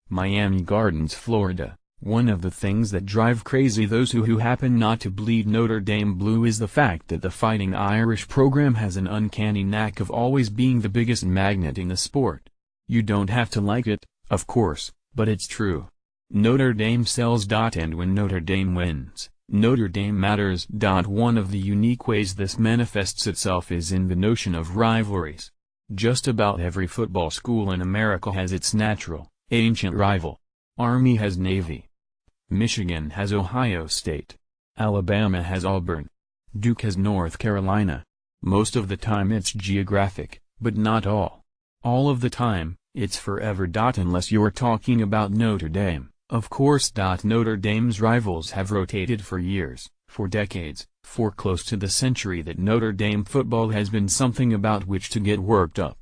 Miami Gardens, Florida. One of the things that drive crazy those who happen not to bleed Notre Dame blue is the fact that the Fighting Irish program has an uncanny knack of always being the biggest magnet in the sport. You don't have to like it, of course, but it's true. Notre Dame sells. And when Notre Dame wins, Notre Dame matters. One of the unique ways this manifests itself is in the notion of rivalries. Just about every football school in America has its natural, ancient rival. Army has Navy. Michigan has Ohio State. Alabama has Auburn. Duke has North Carolina. Most of the time it's geographic, but not all. All of the time, it's forever. Unless you're talking about Notre Dame, of course. Notre Dame's rivals have rotated for years, for decades, for close to the century that Notre Dame football has been something about which to get worked up.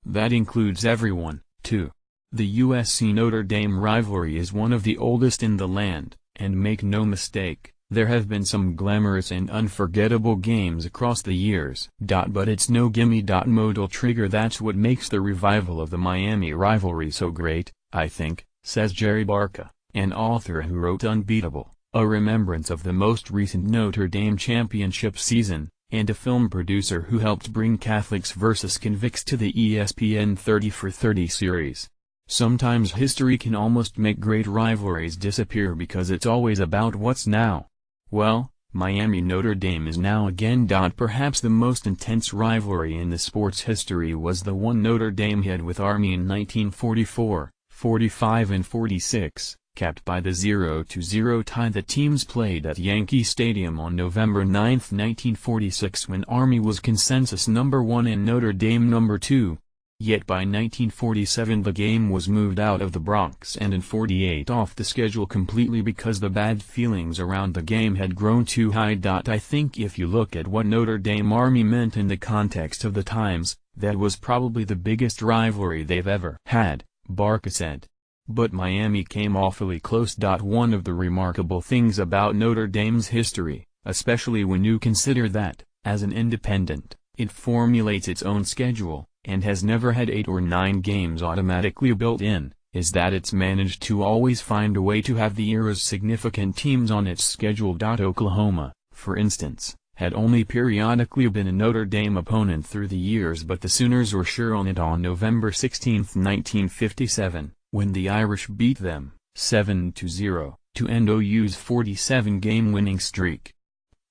That includes everyone, too. The USC-Notre Dame rivalry is one of the oldest in the land, and make no mistake, there have been some glamorous and unforgettable games across the years. But it's no gimme. Modal trigger. That's what makes the revival of the Miami rivalry so great, I think, says Jerry Barca, an author who wrote Unbeatable, a remembrance of the most recent Notre Dame championship season, and a film producer who helped bring Catholics vs. Convicts to the ESPN 30 for 30 series. Sometimes history can almost make great rivalries disappear because it's always about what's now. Well, Miami-Notre Dame is now again. Perhaps the most intense rivalry in the sport's history was the one Notre Dame had with Army in 1944, 45 and 46, capped by the 0-0 tie the teams played at Yankee Stadium on November 9, 1946, when Army was consensus number 1 and Notre Dame number 2. Yet by 1947 the game was moved out of the Bronx and in 48 off the schedule completely because the bad feelings around the game had grown too high. I think if you look at what Notre Dame Army meant in the context of the times, that was probably the biggest rivalry they've ever had, Barca said. But Miami came awfully close. One of the remarkable things about Notre Dame's history, especially when you consider that, as an independent, it formulates its own schedule, and has never had 8 or 9 games automatically built in, is that it's managed to always find a way to have the era's significant teams on its schedule. Oklahoma, for instance, had only periodically been a Notre Dame opponent through the years, but the Sooners were sure on it on November 16, 1957, when the Irish beat them, 7-0, to end OU's 47-game winning streak.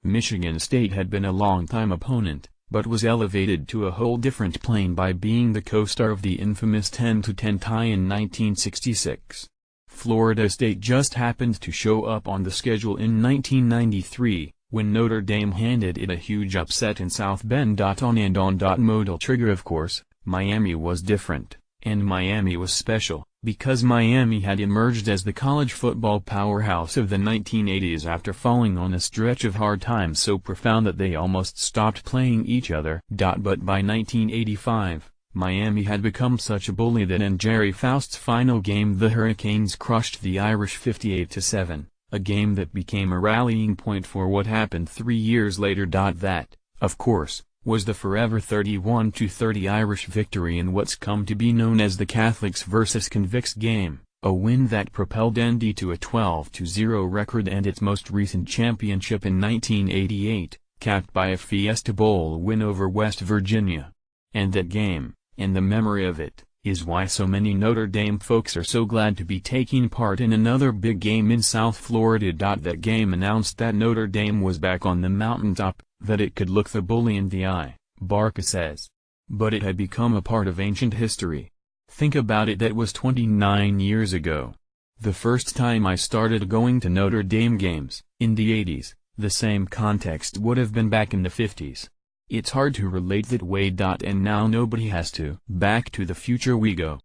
Michigan State had been a longtime opponent, but was elevated to a whole different plane by being the co-star of the infamous 10-10 tie in 1966. Florida State just happened to show up on the schedule in 1993, when Notre Dame handed it a huge upset in South Bend. On modal trigger, of course, Miami was different, and Miami was special, because Miami had emerged as the college football powerhouse of the 1980s after falling on a stretch of hard times so profound that they almost stopped playing each other. But by 1985, Miami had become such a bully that in Jerry Faust's final game the Hurricanes crushed the Irish 58-7, a game that became a rallying point for what happened 3 years later. That, of course, was the forever 31-30 Irish victory in what's come to be known as the Catholics vs. Convicts game, a win that propelled ND to a 12-0 record and its most recent championship in 1988, capped by a Fiesta Bowl win over West Virginia. And that game, and the memory of it, is why so many Notre Dame folks are so glad to be taking part in another big game in South Florida. That game announced that Notre Dame was back on the mountaintop, that it could look the bully in the eye, Barca says. But it had become a part of ancient history. Think about it, that was 29 years ago. The first time I started going to Notre Dame games, in the 80s, the same context would have been back in the 50s. It's hard to relate that way. And now nobody has to. Back to the Future we go.